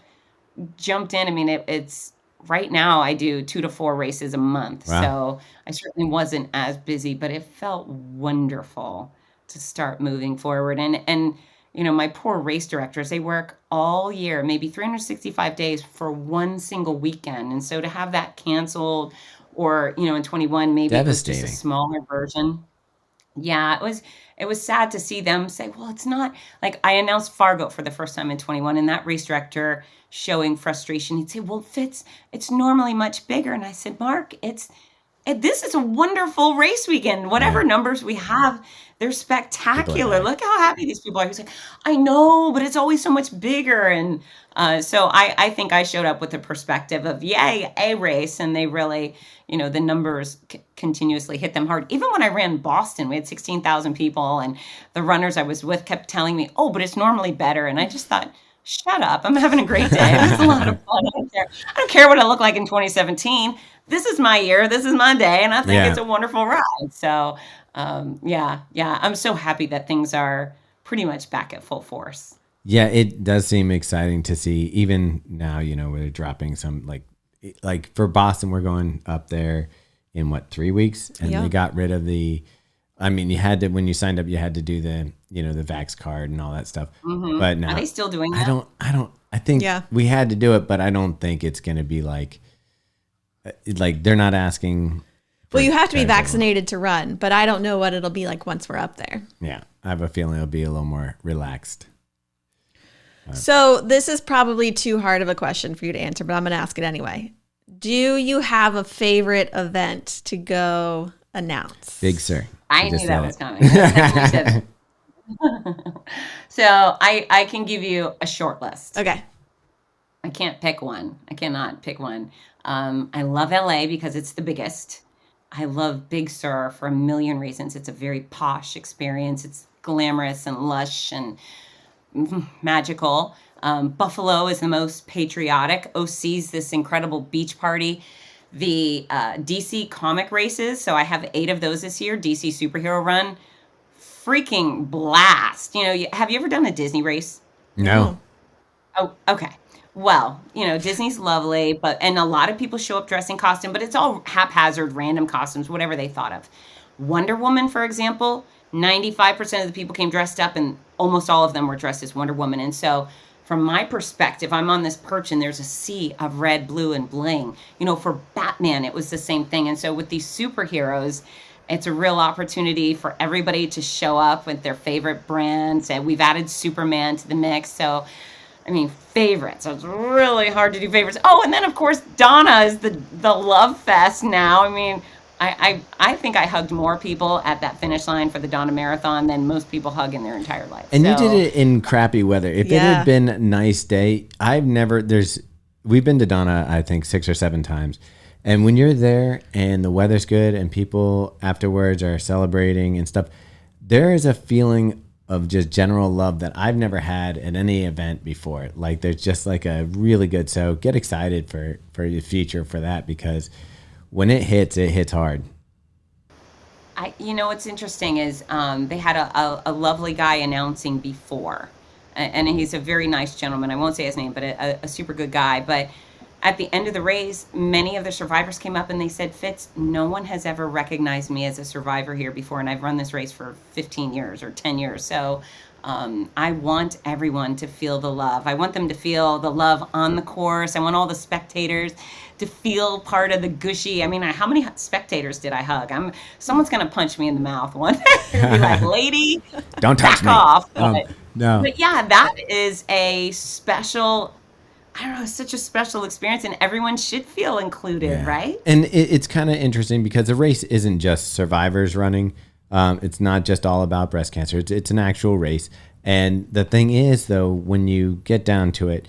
jumped in. I mean, it's right now I do 2 to 4 races a month. Wow. So I certainly wasn't as busy, but it felt wonderful to start moving forward. And my poor race directors, they work all year, maybe 365 days for one single weekend. And so to have that canceled, or in 21 maybe it was just a Devastating. smaller version. Yeah, it was sad to see them say, well, it's not like I announced Fargo for the first time in 21, and that race director showing frustration, he'd say, well, Fitz, it's normally much bigger. And I said, Mark, this is a wonderful race weekend. Whatever numbers we have, they're spectacular. Look how happy these people are. He's like, I know, but it's always so much bigger. And so I think I showed up with the perspective of, yay, a race. And they really, the numbers continuously hit them hard. Even when I ran Boston, we had 16,000 people. And the runners I was with kept telling me, oh, but it's normally better. And I just thought, shut up. I'm having a great day. It's a lot of fun. I don't care what I look like in 2017. This is my year. This is my day. And I think it's a wonderful ride. So, yeah. I'm so happy that things are pretty much back at full force. Yeah, it does seem exciting to see. Even now, we're dropping some like for Boston, we're going up there in 3 weeks, and they got rid of the. I mean, you had to, when you signed up, you had to do the the Vax card and all that stuff. Mm-hmm. But now, are they still doing that? I think we had to do it, but I don't think it's going to be like they're not asking. Well, you have to be vaccinated to run, but I don't know what it'll be like once we're up there. Yeah, I have a feeling it'll be a little more relaxed. So this is probably too hard of a question for you to answer, but I'm going to ask it anyway. Do you have a favorite event to go announce? Big Sur. I knew that was coming. So I can give you a short list. Okay. I can't pick one. I cannot pick one. I love LA because it's the biggest. I love Big Sur for a million reasons. It's a very posh experience. It's glamorous and lush and magical. Buffalo is the most patriotic. OC's this incredible beach party. The DC comic races. So I have 8 of those this year. DC Superhero Run. Freaking blast. Have you ever done a Disney race? No. Oh, okay. Well, Disney's lovely, and a lot of people show up dressed in costume, but it's all haphazard, random costumes, whatever they thought of. Wonder Woman, for example, 95% of the people came dressed up, and almost all of them were dressed as Wonder Woman. And so from my perspective, I'm on this perch and there's a sea of red, blue, and bling. For Batman, it was the same thing. And so with these superheroes, it's a real opportunity for everybody to show up with their favorite brands. And we've added Superman to the mix. So, favorites. So it's really hard to do favorites. Oh, and then, of course, Donna is the love fest now. I think I hugged more people at that finish line for the Donna Marathon than most people hug in their entire life. And you did it in crappy weather. If it had been a nice day, we've been to Donna, I think 6 or 7 times. And when you're there and the weather's good and people afterwards are celebrating and stuff, there is a feeling of just general love that I've never had at any event before. Like there's just like a really good, so get excited for the future for that, because when it hits hard. What's interesting is they had a lovely guy announcing before, and he's a very nice gentleman. I won't say his name, but a super good guy. But at the end of the race, many of the survivors came up and they said, Fitz, no one has ever recognized me as a survivor here before, and I've run this race for 15 years or 10 years. So I want everyone to feel the love. I want them to feel the love on the course. I want all the spectators to feel part of the gushy. How many spectators did I hug? Someone's going to punch me in the mouth one day and be like, lady, don't touch back me. off. No. But yeah, that is a special, such a special experience, and everyone should feel included, right? And it's kind of interesting because the race isn't just survivors running. It's not just all about breast cancer. It's an actual race. And the thing is, though, when you get down to it,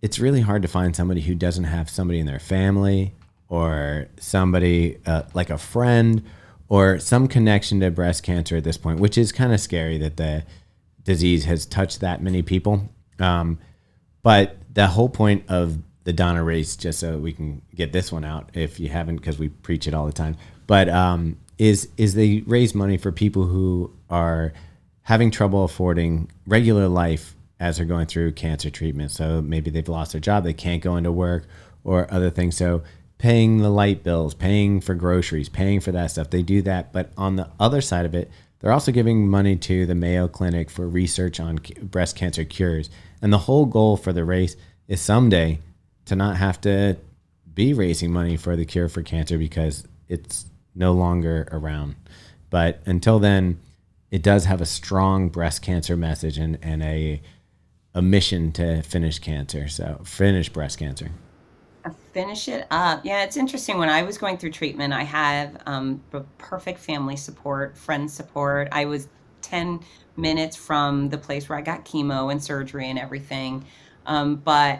it's really hard to find somebody who doesn't have somebody in their family or somebody like a friend or some connection to breast cancer at this point, which is kind of scary that the disease has touched that many people. But the whole point of the Donna race, just so we can get this one out if you haven't, because we preach it all the time. But is they raise money for people who are having trouble affording regular life as they're going through cancer treatment. So maybe they've lost their job, they can't go into work or other things. So paying the light bills, paying for groceries, paying for that stuff, they do that. But on the other side of it, they're also giving money to the Mayo Clinic for research on breast cancer cures. And the whole goal for the race is someday to not have to be raising money for the cure for cancer because it's no longer around. But until then, it does have a strong breast cancer message and a mission to finish cancer. So finish breast cancer. Finish it up. Yeah, it's interesting. When I was going through treatment, I had perfect family support, friend support. I was 10 minutes from the place where I got chemo and surgery and everything. But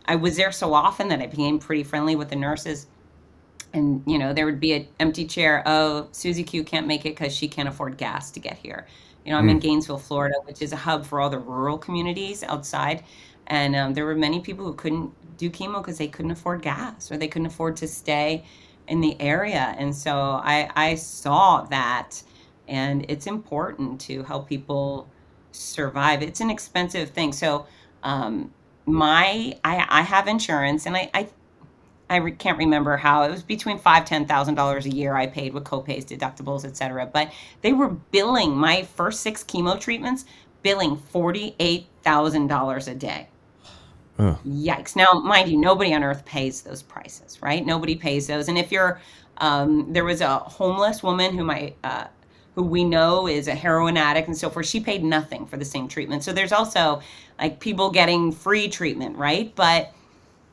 I was there so often that I became pretty friendly with the nurses. And, there would be an empty chair. Oh, Susie Q can't make it because she can't afford gas to get here. I'm in Gainesville, Florida, which is a hub for all the rural communities outside. And there were many people who couldn't do chemo because they couldn't afford gas or they couldn't afford to stay in the area. And so I saw that. And it's important to help people survive. It's an expensive thing. So I have insurance, and I can't remember how. It was between $5,000-$10,000 a year I paid with copays, deductibles, et cetera. But they were billing my first 6 chemo treatments, billing $48,000 a day. Oh. Yikes. Now, mind you, nobody on earth pays those prices, right? Nobody pays those. And if you're, there was a homeless woman who we know is a heroin addict and so forth. She paid nothing for the same treatment. So there's also like people getting free treatment, right? But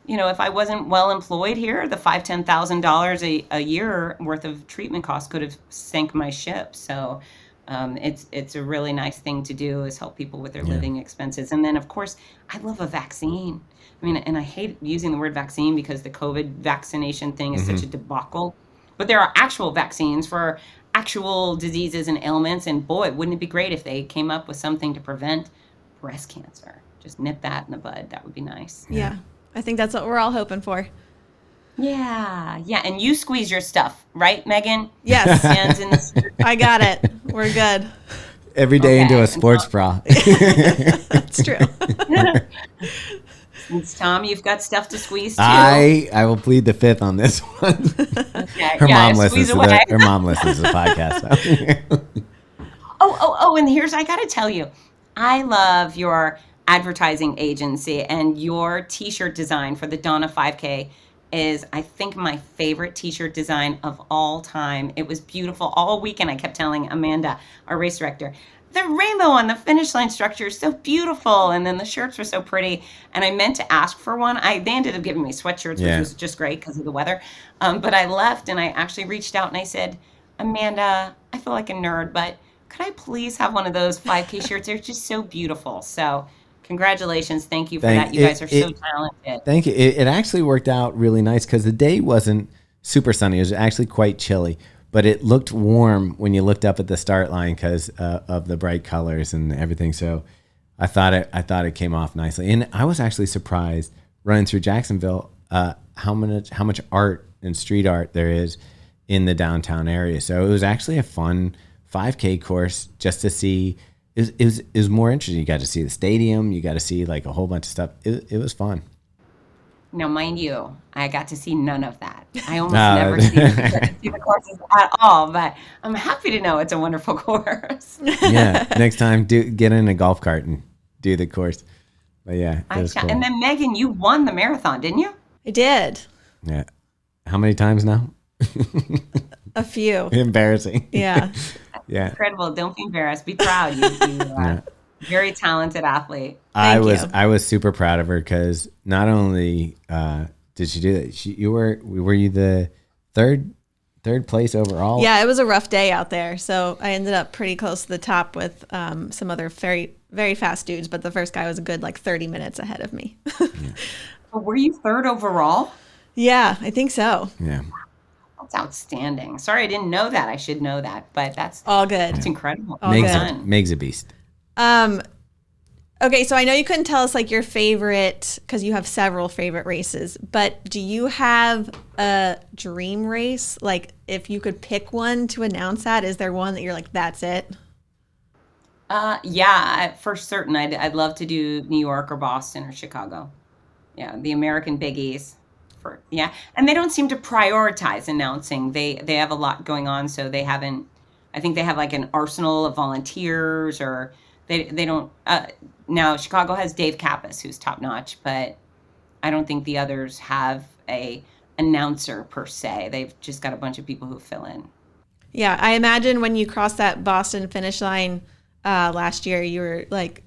if I wasn't well employed here, the $5,000-$10,000 a year worth of treatment costs could have sank my ship. So it's a really nice thing to do, is help people with their living expenses. And then, of course, I love a vaccine. I mean, and I hate using the word vaccine because the COVID vaccination thing is such a debacle. But there are actual vaccines for actual diseases and ailments. And boy, wouldn't it be great if they came up with something to prevent breast cancer? Just nip that in the bud. That would be nice. Yeah. I think that's what we're all hoping for. Yeah. And you squeeze your stuff, right, Megan? Yes. Hands in the I got it. We're good. Every day into a sports bra. That's true. Since Tom, you've got stuff to squeeze too. I will plead the fifth on this one. Okay. Her mom listens to the podcast. So. And here's, I got to tell you, I love your advertising agency, and your t-shirt design for the Donna 5K is, I think, my favorite t-shirt design of all time. It was beautiful. All weekend I kept telling Amanda, our race director, the rainbow on the finish line structure is so beautiful, and then the shirts were so pretty, and I meant to ask for one. They ended up giving me sweatshirts, which was just great because of the weather, but I left, and I actually reached out and I said, Amanda, I feel like a nerd, but could I please have one of those 5K shirts? They're just so beautiful. So congratulations. Thank you for that. You guys are so talented. Thank you. It actually worked out really nice because the day wasn't super sunny. It was actually quite chilly, but it looked warm when you looked up at the start line because of the bright colors and everything. So I thought it came off nicely. And I was actually surprised running through Jacksonville how much art and street art there is in the downtown area. So it was actually a fun 5K course just to see. It was more interesting. You got to see the stadium. You got to see like a whole bunch of stuff. It was fun. Now, mind you, I got to see none of that. I almost never see the courses at all, but I'm happy to know it's a wonderful course. Yeah, next time get in a golf cart and do the course. But yeah, it was cool. And then Megan, you won the marathon, didn't you? I did. Yeah. How many times now? A few. Embarrassing. Yeah. Yeah. Incredible. Don't be embarrassed. Be proud. You very talented athlete. I was super proud of her because not only did she do that, were you the third place overall? Yeah, it was a rough day out there, so I ended up pretty close to the top with some other very, very fast dudes. But the first guy was a good 30 minutes ahead of me. But were you third overall? Yeah, I think so. Yeah. That's outstanding. Sorry, I didn't know that. I should know that, but that's all good. That's incredible. Meg's a beast. I Okay, so I know you couldn't tell us like your favorite because you have several favorite races, but do you have a dream race? Like if you could pick one to announce at, is there one that you're like, that's it? Yeah, for certain. I'd love to do New York or Boston or Chicago. Yeah, the American biggies. For yeah, and they don't seem to prioritize announcing. They have a lot going on, so they haven't. I think they have like an arsenal of volunteers, or they don't. Now Chicago has Dave Kappas, who's top notch, but I don't think the others have a announcer per se. They've just got a bunch of people who fill in. Yeah, I imagine when you crossed that Boston finish line last year, you were like,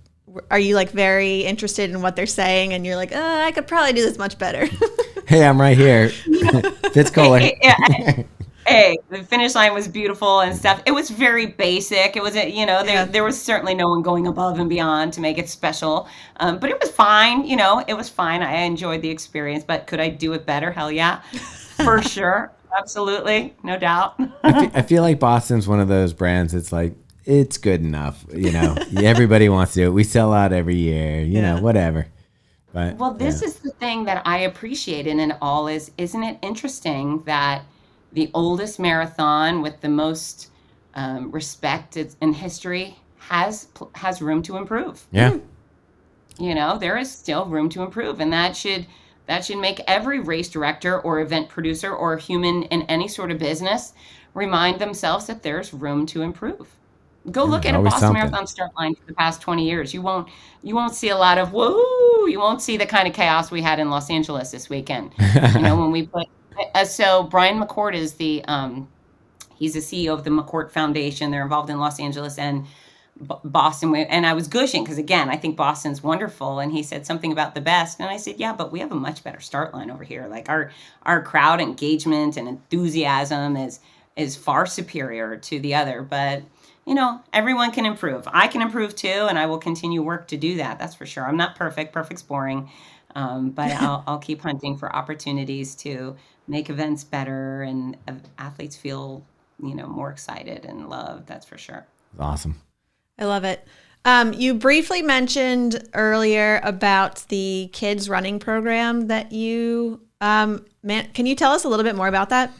are you like very interested in what they're saying? And you're like, I could probably do this much better. Hey, I'm right here. Fitz Koehler. Yeah. Hey, the finish line was beautiful and stuff. It was very basic. It was, Yeah. there was certainly no one going above and beyond to make it special. But it was fine. It was fine. I enjoyed the experience, but could I do it better? Hell yeah, for sure. Absolutely. No doubt. I feel like Boston's one of those brands. It's like, it's good enough. Everybody wants to do it. We sell out every year, whatever. But Well, this is the thing that I appreciate in it all isn't it interesting that the oldest marathon with the most respect in history has room to improve. yeah. There is still room to improve, and that should make every race director or event producer or human in any sort of business remind themselves that there's room to improve. Go look at a always Boston something. Marathon start line for the past 20 years. You won't see a lot of whoa. You won't see the kind of chaos we had in Los Angeles this weekend. When we put so Brian McCord is he's the CEO of the McCord Foundation. They're involved in Los Angeles and Boston. And I was gushing because again, I think Boston's wonderful. And he said something about the best, and I said, yeah, but we have a much better start line over here. Like our crowd engagement and enthusiasm is far superior to the other. But everyone can improve. I can improve too, and I will continue work to do that. That's for sure. I'm not perfect. Perfect's boring. But I'll keep hunting for opportunities to make events better and athletes feel, more excited and loved. That's for sure. Awesome. I love it. You briefly mentioned earlier about the kids running program that you, can you tell us a little bit more about that?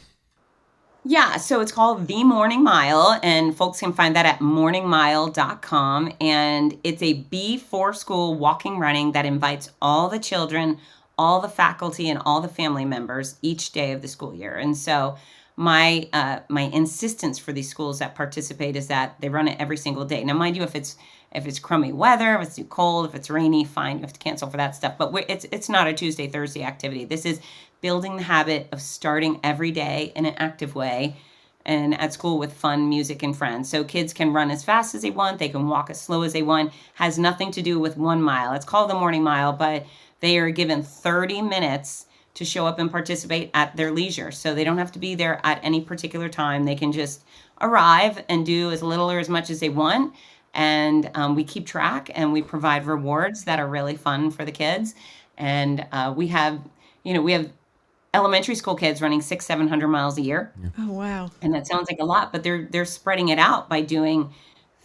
Yeah, so it's called The Morning Mile, and folks can find that at morningmile.com. And it's a before school walking running that invites all the children, all the faculty, and all the family members each day of the school year. And so my insistence for these schools that participate is that they run it every single day. Now, mind you, if it's crummy weather, if it's too cold, if it's rainy, fine, you have to cancel for that stuff. But it's not a Tuesday, Thursday activity. This is building the habit of starting every day in an active way and at school with fun music and friends. So kids can run as fast as they want. They can walk as slow as they want. Has nothing to do with 1 mile. It's called the Morning Mile, but they are given 30 minutes to show up and participate at their leisure. So they don't have to be there at any particular time. They can just arrive and do as little or as much as they want. And we keep track and we provide rewards that are really fun for the kids. And we have elementary school kids running 600-700 miles a year. Oh, wow. And that sounds like a lot, but they're spreading it out by doing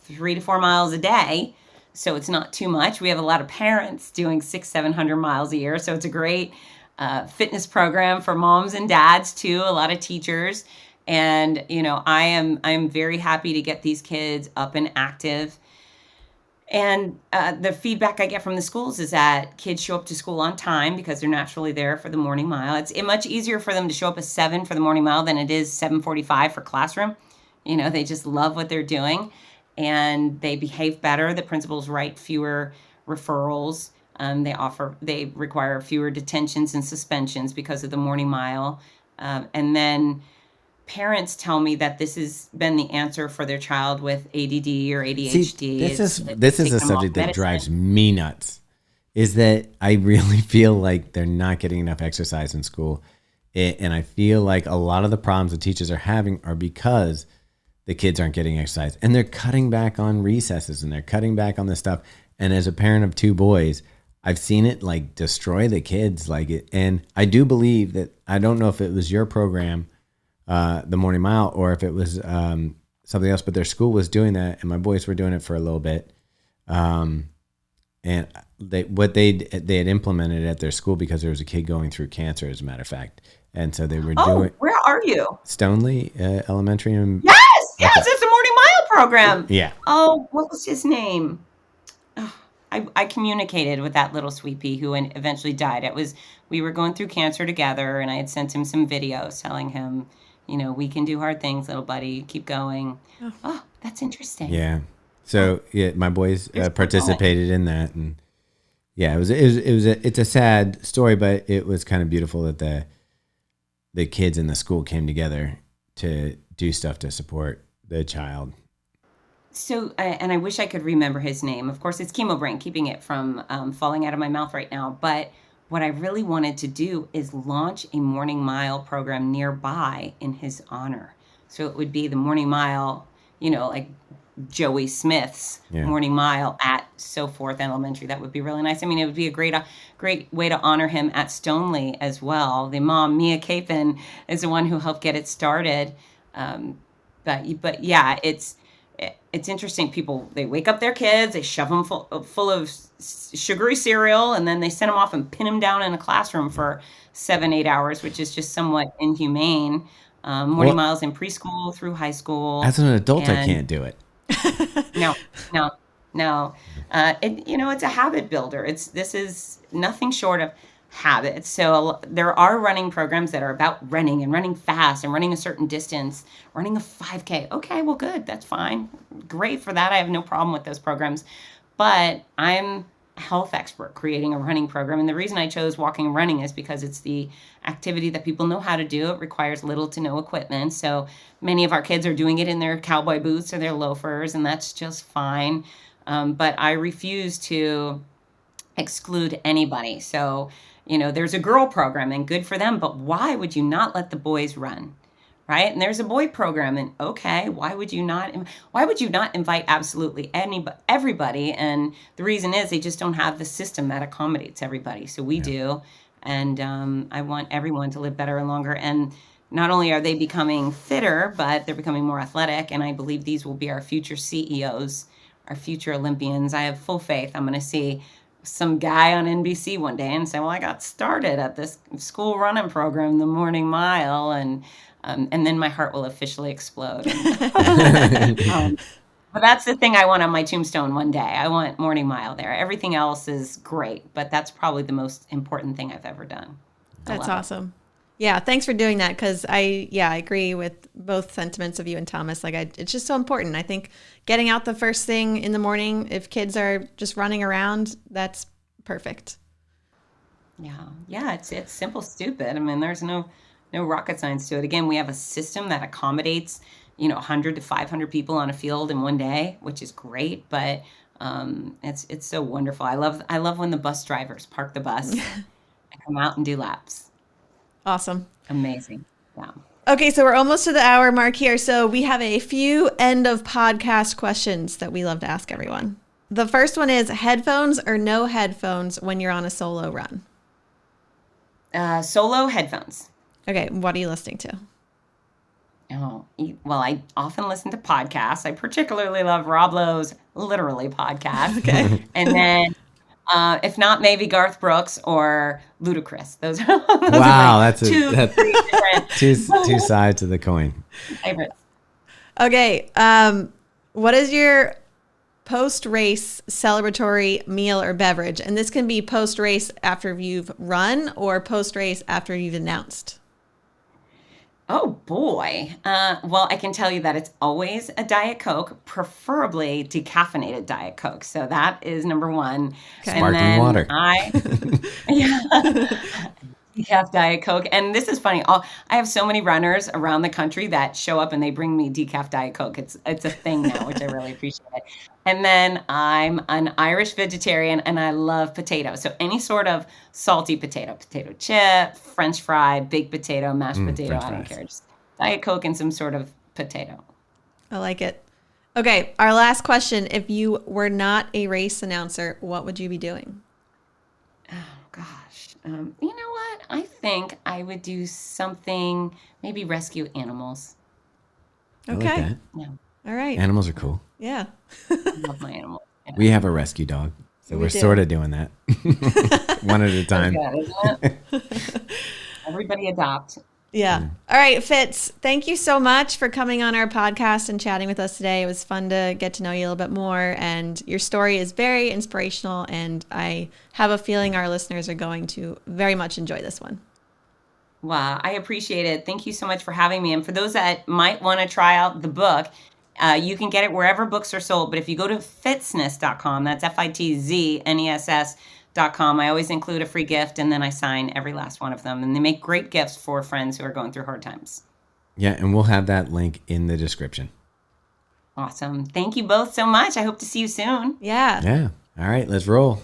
3 to 4 miles a day. So it's not too much. We have a lot of parents doing 600-700 miles a year. So it's a great fitness program for moms and dads too, a lot of teachers. And, I'm very happy to get these kids up and active. And the feedback I get from the schools is that kids show up to school on time because they're naturally there for the morning mile. It's much easier for them to show up at 7 for the morning mile than it is 7:45 for classroom. They just love what they're doing and they behave better. The principals write fewer referrals. They require fewer detentions and suspensions because of the morning mile. And then parents tell me that this has been the answer for their child with ADD or ADHD. See, this is a subject that drives me nuts. Is that I really feel like they're not getting enough exercise in school, and I feel like a lot of the problems the teachers are having are because the kids aren't getting exercise, and they're cutting back on recesses and they're cutting back on this stuff. And as a parent of 2 boys, I've seen it like destroy the kids, like it. And I do believe that I don't know if it was your program, the Morning Mile, or if it was something else, but their school was doing that and my boys were doing it for a little bit. And and they had implemented at their school, because there was a kid going through cancer, as a matter of fact, and so they were doing. Where are you? Stoneleigh Elementary. Yes, it's a morning mile program. Yeah. Oh, what was his name? Oh, I communicated with that little sweet pea who eventually died. We were going through cancer together, and I had sent him some videos telling him, we can do hard things, little buddy. Keep going. Oh, that's interesting. Yeah. So my boys participated in that, and it's a sad story, but it was kind of beautiful that the kids in the school came together to do stuff to support the child. So, and I wish I could remember his name. Of course, it's chemo brain, keeping it from falling out of my mouth right now. But what I really wanted to do is launch a morning mile program nearby in his honor. So it would be the morning mile, like Joey Smith's morning mile at So Forth Elementary. That would be really nice. I mean, it would be a great way to honor him at Stoneleigh as well. The mom, Mia Capon, is the one who helped get it started. But yeah, it's interesting. People, they wake up their kids, they shove them full of sugary cereal, and then they send them off and pin them down in a classroom for 7-8 hours, which is just somewhat inhumane. Morning miles in preschool through high school. As an adult, I can't do it. No. It's a habit builder. This is nothing short of habits. So there are running programs that are about running and running fast and running a certain distance, running a 5K. Okay, well, good. That's fine. Great for that. I have no problem with those programs. But I'm a health expert creating a running program. And the reason I chose walking and running is because it's the activity that people know how to do. It requires little to no equipment. So many of our kids are doing it in their cowboy boots or their loafers, and that's just fine. But I refuse to exclude anybody. So, there's a girl program and good for them, but why would you not let the boys run? Right? And there's a boy program, and okay, why would you not invite absolutely everybody? And the reason is they just don't have the system that accommodates everybody. So we do. And I want everyone to live better and longer. And not only are they becoming fitter, but they're becoming more athletic. And I believe these will be our future CEOs, our future Olympians. I have full faith. I'm going to see some guy on NBC one day and say, well, I got started at this school running program, the morning mile. And then my heart will officially explode. But that's the thing I want on my tombstone one day. I want morning mile there. Everything else is great, but that's probably the most important thing I've ever done. That's awesome. Yeah, thanks for doing that, because I agree with both sentiments of you and Thomas. It's just so important. I think getting out the first thing in the morning, if kids are just running around, that's perfect. Yeah, it's simple, stupid. I mean, there's no rocket science to it. Again, we have a system that accommodates 100 to 500 people on a field in one day, which is great. But it's so wonderful. I love when the bus drivers park the bus and come out and do laps. Awesome. Amazing. Yeah. Okay, so we're almost to the hour mark here. So we have a few end of podcast questions that we love to ask everyone. The first one is headphones or no headphones when you're on a solo run? Solo headphones. Okay, what are you listening to? Oh, well, I often listen to podcasts. I particularly love Rob Lowe's Literally podcast. Okay. And then if not, maybe Garth Brooks or Ludacris. Those are wow, that's three two sides of the coin. Favorites. Okay, what is your post-race celebratory meal or beverage? And this can be post-race after you've run or post-race after you've announced. Oh, boy. Well, I can tell you that it's always a Diet Coke, preferably decaffeinated Diet Coke. So that is number one. Okay. Sparkling water. Decaf Diet Coke. And this is funny. I have so many runners around the country that show up and they bring me decaf Diet Coke. It's a thing now, which I really appreciate. And then I'm an Irish vegetarian and I love potatoes. So any sort of salty potato chip, French fry, baked potato, mashed potato, I don't care. Just Diet Coke and some sort of potato. I like it. Okay, our last question. If you were not a race announcer, what would you be doing? Oh, gosh. You know what? I think I would do something, maybe rescue animals. Okay. I like that. Yeah. All right. Animals are cool. Yeah. I love my animals. Yeah. We have a rescue dog. So we're sort of doing that one at a time. Yeah, isn't it? Everybody adopt. Yeah. All right, Fitz, thank you so much for coming on our podcast and chatting with us today. It was fun to get to know you a little bit more. And your story is very inspirational. And I have a feeling our listeners are going to very much enjoy this one. Wow, I appreciate it. Thank you so much for having me. And for those that might want to try out the book, you can get it wherever books are sold. But if you go to fitzness.com, that's FITZNESS.com, I always include a free gift, and then I sign every last one of them. And they make great gifts for friends who are going through hard times. Yeah, and we'll have that link in the description. Awesome. Thank you both so much. I hope to see you soon. Yeah. Yeah. All right, let's roll.